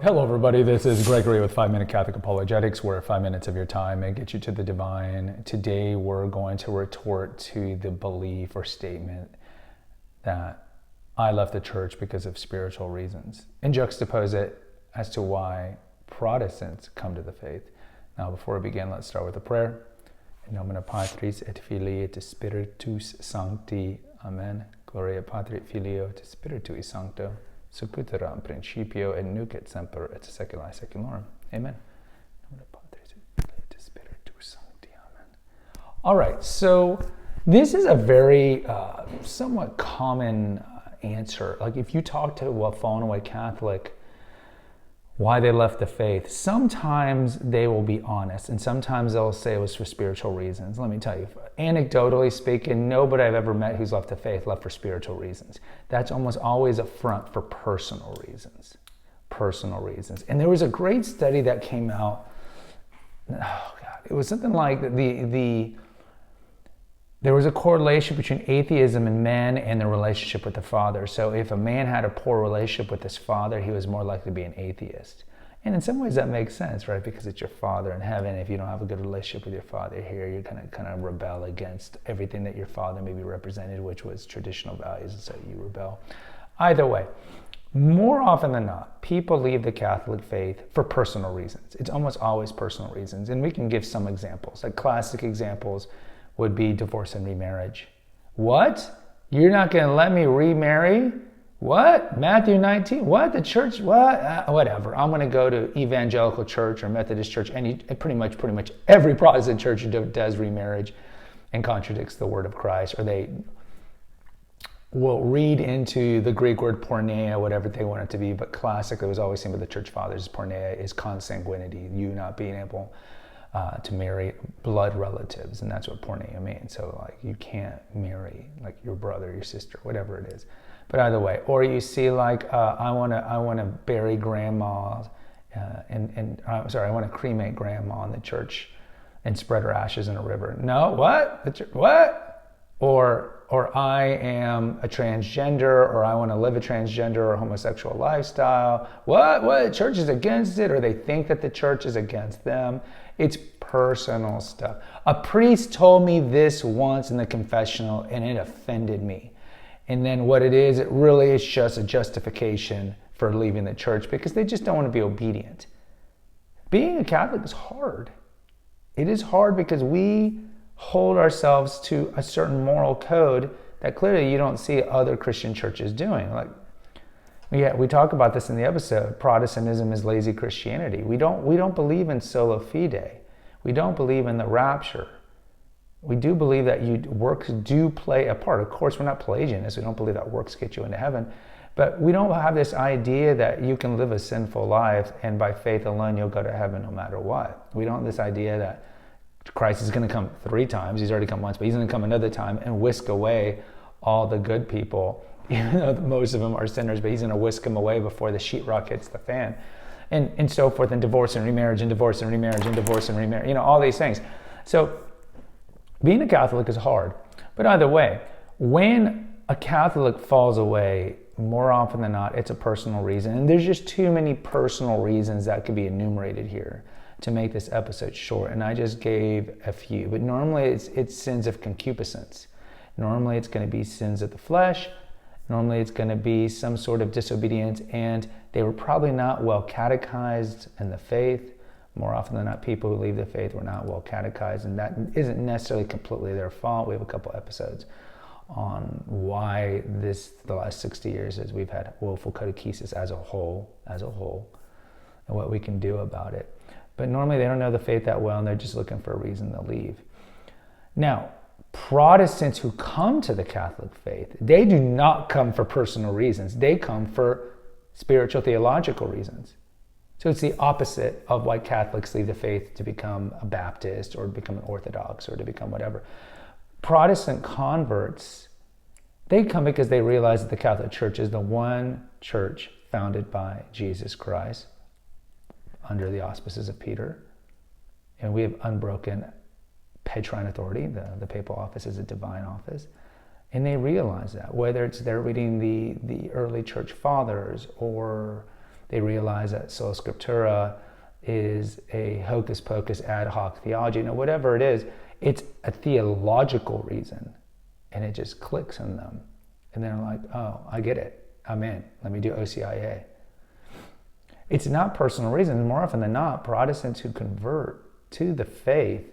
Hello everybody, this is Gregory with 5 Minute Catholic Apologetics, where 5 minutes of your time may get you to the divine. Today we're going to retort to the belief or statement that I left the church because of spiritual reasons, and juxtapose it as to why Protestants come to the faith. Now before we begin, let's start with a prayer. In nomine Patris et Filii et Spiritus Sancti. Amen. Gloria Patri et Filio et Spiritui Sancto. Succutera in principio et nunc et semper et secula seculorum. Amen. All right, so this is a very somewhat common answer. Like if you talk to a fallen away Catholic, why they left the faith, sometimes they will be honest, and sometimes they'll say it was for spiritual reasons. Let me tell you, anecdotally speaking, nobody I've ever met who's left the faith left for spiritual reasons. That's almost always a front for personal reasons. Personal reasons. And there was a great study that came out. Oh God, it was something like there was a correlation between atheism in men and their relationship with the Father. So if a man had a poor relationship with his father, he was more likely to be an atheist. And in some ways that makes sense, right? Because it's your Father in heaven. If you don't have a good relationship with your Father here, you're going to kind of rebel against everything that your father maybe represented, which was traditional values, and so you rebel. Either way, more often than not, people leave the Catholic faith for personal reasons. It's almost always personal reasons. And we can give some examples. Like classic examples would be divorce and remarriage. What? You're not going to let me remarry? What? Matthew 19? What? The church? What? Whatever. I'm going to go to evangelical church or Methodist church. Pretty much every Protestant church does remarriage and contradicts the word of Christ. Or they will read into the Greek word porneia, whatever they want it to be. But classically, it was always seen by the church fathers, porneia is consanguinity, you not being able to marry blood relatives, and that's what porneia means. So like you can't marry like your brother, your sister, whatever it is. But either way, or you see like I want to bury grandma, I want to cremate grandma in the church and spread her ashes in a river. No, what? What? Or I am a transgender, or I want to live a transgender or homosexual lifestyle. What? The church is against it, or they think that the church is against them. It's personal stuff. A priest told me this once in the confessional, and it offended me. And then what it really is just a justification for leaving the church because they just don't want to be obedient. Being a Catholic is hard. It is hard because we hold ourselves to a certain moral code that clearly you don't see other Christian churches doing. Like, yeah, we talk about this in the episode. Protestantism is lazy Christianity. We don't believe in sola fide. We don't believe in the rapture. We do believe that works do play a part. Of course, we're not Pelagianists. We don't believe that works get you into heaven. But we don't have this idea that you can live a sinful life and by faith alone you'll go to heaven no matter what. We don't have this idea that Christ is going to come 3 times. He's already come once, but he's going to come another time and whisk away all the good people. Even though most of them are sinners, but he's going to whisk them away before the sheetrock hits the fan. And so forth, and divorce and remarriage, and divorce and remarriage, and divorce and remarriage, all these things. So being a Catholic is hard. But either way, when a Catholic falls away, more often than not, it's a personal reason. And there's just too many personal reasons that could be enumerated here to make this episode short. And I just gave a few. But normally it's sins of concupiscence. Normally it's going to be sins of the flesh. Normally it's going to be some sort of disobedience, and they were probably not well catechized in the faith. More often than not, people who leave the faith were not well catechized, and that isn't necessarily completely their fault. We have a couple episodes on why the last 60 years is we've had woeful catechesis as a whole, and what we can do about it. But normally they don't know the faith that well, and they're just looking for a reason to leave. Now, Protestants who come to the Catholic faith, they do not come for personal reasons. They come for spiritual theological reasons. So it's the opposite of why Catholics leave the faith to become a Baptist or become an Orthodox or to become whatever. Protestant converts, they come because they realize that the Catholic Church is the one church founded by Jesus Christ under the auspices of Peter. And we have unbroken Petrine authority. The papal office is a divine office. And they realize that, whether it's they're reading the early church fathers or they realize that sola scriptura is a hocus pocus ad hoc theology. Whatever it is, it's a theological reason, and it just clicks in them. And they're like, oh, I get it. I'm in. Let me do OCIA. It's not personal reasons. More often than not, Protestants who convert to the faith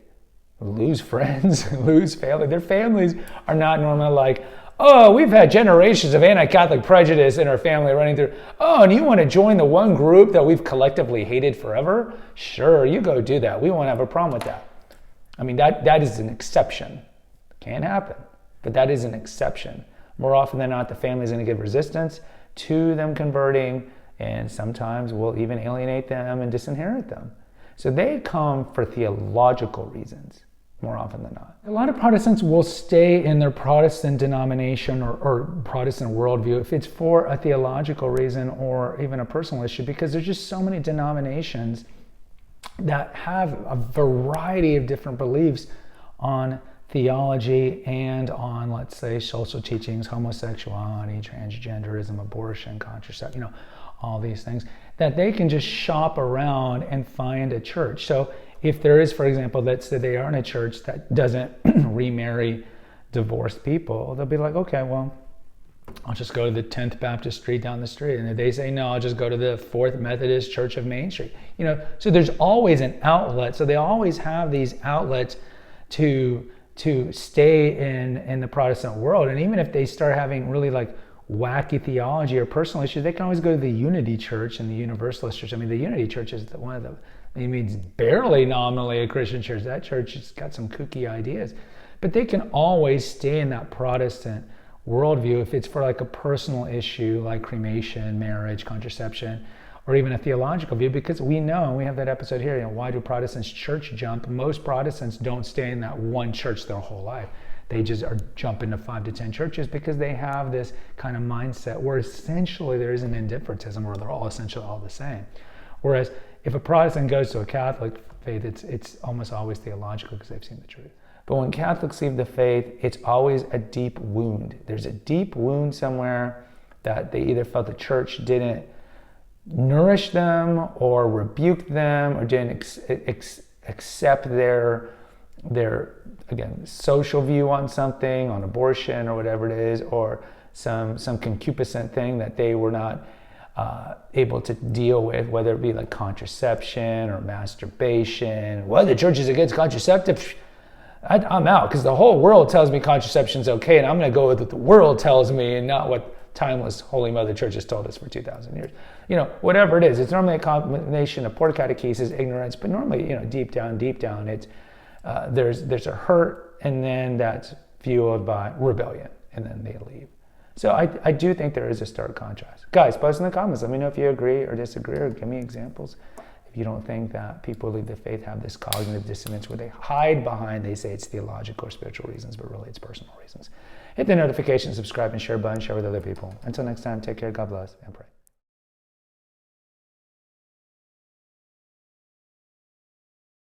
lose friends, lose family. Their families are not normally like, oh, we've had generations of anti-Catholic prejudice in our family running through. Oh, and you want to join the one group that we've collectively hated forever? Sure, you go do that. We won't have a problem with that. I mean, that is an exception. Can happen, but that is an exception. More often than not, the family is going to give resistance to them converting, and sometimes will even alienate them and disinherit them. So they come for theological reasons, more often than not. A lot of Protestants will stay in their Protestant denomination or Protestant worldview if it's for a theological reason or even a personal issue, because there's just so many denominations that have a variety of different beliefs on theology and on, let's say, social teachings, homosexuality, transgenderism, abortion, contraception, all these things, that they can just shop around and find a church. So if there is, for example, let's say they are in a church that doesn't remarry divorced people, they'll be like, okay, well, I'll just go to the 10th Baptist Street down the street. And if they say no, I'll just go to the 4th Methodist Church of Main Street. So there's always an outlet. So they always have these outlets to stay in the Protestant world. And even if they start having really like wacky theology or personal issues, they can always go to the Unity Church and the Universalist Church. I mean, the Unity Church is one of the, it's barely nominally a Christian church. That church has got some kooky ideas. But they can always stay in that Protestant worldview if it's for like a personal issue like cremation, marriage, contraception, or even a theological view, because we know, and we have that episode here, why do Protestants church jump? Most Protestants don't stay in that one church their whole life. They just are jumping to 5 to 10 churches because they have this kind of mindset where essentially there is an indifferentism where they're all essentially all the same. Whereas if a Protestant goes to a Catholic faith, it's almost always theological because they've seen the truth. But when Catholics leave the faith, it's always a deep wound. There's a deep wound somewhere that they either felt the church didn't nourish them or rebuke them or didn't accept their again, social view on something, on abortion or whatever it is, or some concupiscent thing that they were not able to deal with, whether it be like contraception or masturbation. Well, the church is against contraceptive. I'm out because the whole world tells me contraception's okay, and I'm going to go with what the world tells me and not what timeless Holy Mother Church has told us for 2,000 years. Whatever it is, it's normally a combination of poor catechesis, ignorance, but normally, deep down, it's there's a hurt, and then that's fueled by rebellion, and then they leave. So I do think there is a stark contrast. Guys, post in the comments. Let me know if you agree or disagree, or give me examples. If you don't think that people who leave the faith have this cognitive dissonance where they hide behind, they say it's theological or spiritual reasons, but really it's personal reasons. Hit the notification, subscribe, and share button, share with other people. Until next time, take care, God bless, and pray.